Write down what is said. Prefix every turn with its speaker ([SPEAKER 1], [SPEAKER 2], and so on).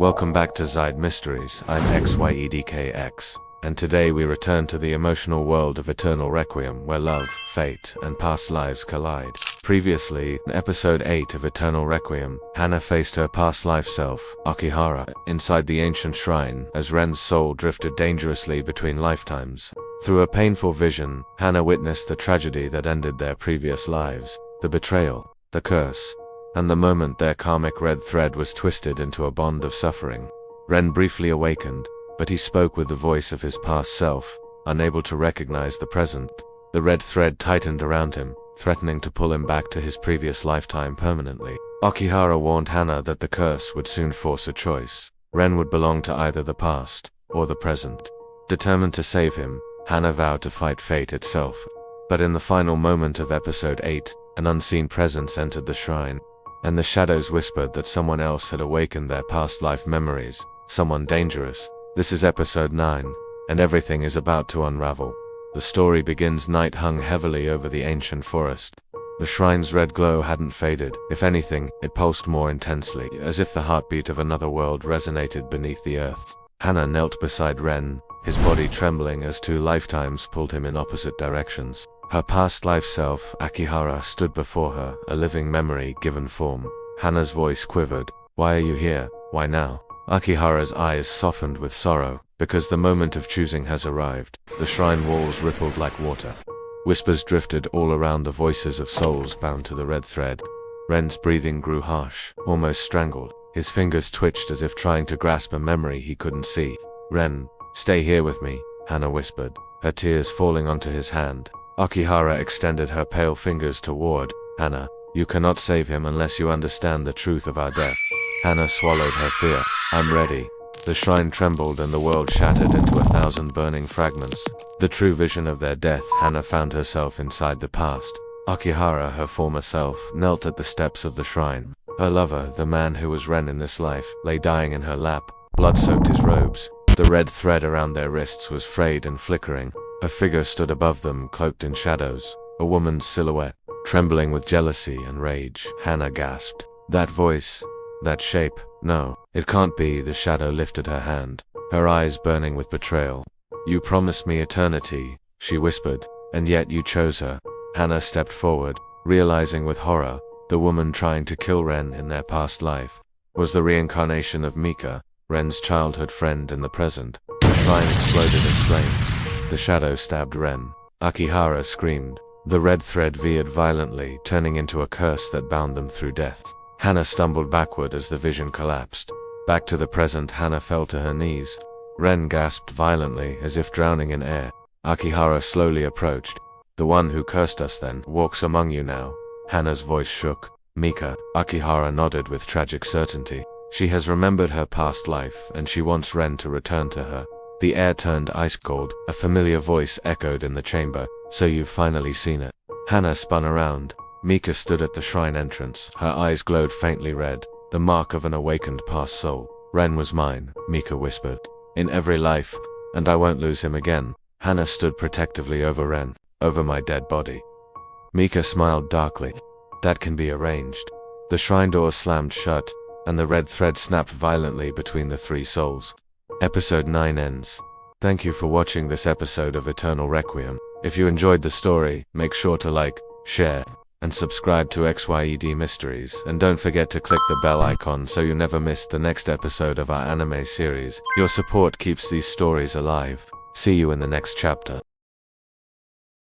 [SPEAKER 1] Welcome back to Xyed Mysteries. I'm Xyedkx, and today we return to the emotional world of Eternal Requiem, where love, fate, and past lives collide. Previously, in episode 8 of Eternal Requiem, Hana faced her past life self, Akihara, inside the ancient shrine as Ren's soul drifted dangerously between lifetimes. Through a painful vision, Hana witnessed the tragedy that ended their previous lives, the betrayal, the curse, and the moment their karmic red thread was twisted into a bond of suffering. Ren briefly awakened, but he spoke with the voice of his past self, unable to recognize the present. The red thread tightened around him, threatening to pull him back to his previous lifetime permanently. Akihara warned Hana that the curse would soon force a choice. Ren would belong to either the past or the present. Determined to save him, Hana vowed to fight fate itself. But in the final moment of episode 8, an unseen presence entered the shrine, and the shadows whispered that someone else had awakened their past life memories, someone dangerous. This is episode 9, and everything is about to unravel. The story begins. Night hung heavily over the ancient forest. The shrine's red glow hadn't faded. If anything, it pulsed more intensely, as if the heartbeat of another world resonated beneath the earth. Hana knelt beside Ren, his body trembling as two lifetimes pulled him in opposite directions. Her past life self, Akihara, stood before her, a living memory given form. Hana's voice quivered. "Why are you here? Why now?" Akihara's eyes softened with sorrow, because the moment of choosing has arrived. The shrine walls rippled like water. Whispers drifted all around, the voices of souls bound to the red thread. Ren's breathing grew harsh, almost strangled. His fingers twitched as if trying to grasp a memory he couldn't see. "Ren, stay here with me," Hana whispered, her tears falling onto his hand. Akihara extended her pale fingers toward Hana. "You cannot save him unless you understand the truth of our death." Hana swallowed her fear. "I'm ready." The shrine trembled and the world shattered into 1,000 burning fragments. The true vision of their death. Hana found herself inside the past. Akihara, her former self, knelt at the steps of the shrine. Her lover, the man who was Ren in this life, lay dying in her lap. Blood soaked his robes. The red thread around their wrists was frayed and flickering. A figure stood above them, cloaked in shadows, a woman's silhouette. Trembling with jealousy and rage, Hana gasped. "That voice, that shape, no, it can't be." The shadow lifted her hand, her eyes burning with betrayal. "You promised me eternity," she whispered, "and yet you chose her." Hana stepped forward, realizing with horror, the woman trying to kill Ren in their past life was the reincarnation of Mika, Ren's childhood friend in the present. The shrine exploded in flames. The shadow stabbed Ren. Akihara screamed. The red thread veered violently, turning into a curse that bound them through death. Hana stumbled backward as the vision collapsed. Back to the present, Hana fell to her knees. Ren gasped violently, as if drowning in air. Akihara slowly approached. "The one who cursed us then walks among you now." Hana's voice shook. "Mika." Akihara nodded with tragic certainty. "She has remembered her past life, and she wants Ren to return to her." The air turned ice cold. A familiar voice echoed in the chamber. "So you've finally seen it." Hana spun around. Mika stood at the shrine entrance. Her eyes glowed faintly red, the mark of an awakened past soul. "Ren was mine," Mika whispered, "in every life, and I won't lose him again." Hana stood protectively over Ren, over my dead body. Mika smiled darkly. "That can be arranged." The shrine door slammed shut, and the red thread snapped violently between the three souls. Episode 9 ends. Thank you for watching this episode of Eternal Requiem. If you enjoyed the story, make sure to like, share, and subscribe to Xyed Mysteries, and don't forget to click the bell icon so you never miss the next episode of our anime series. Your support keeps these stories alive. See you in the next chapter.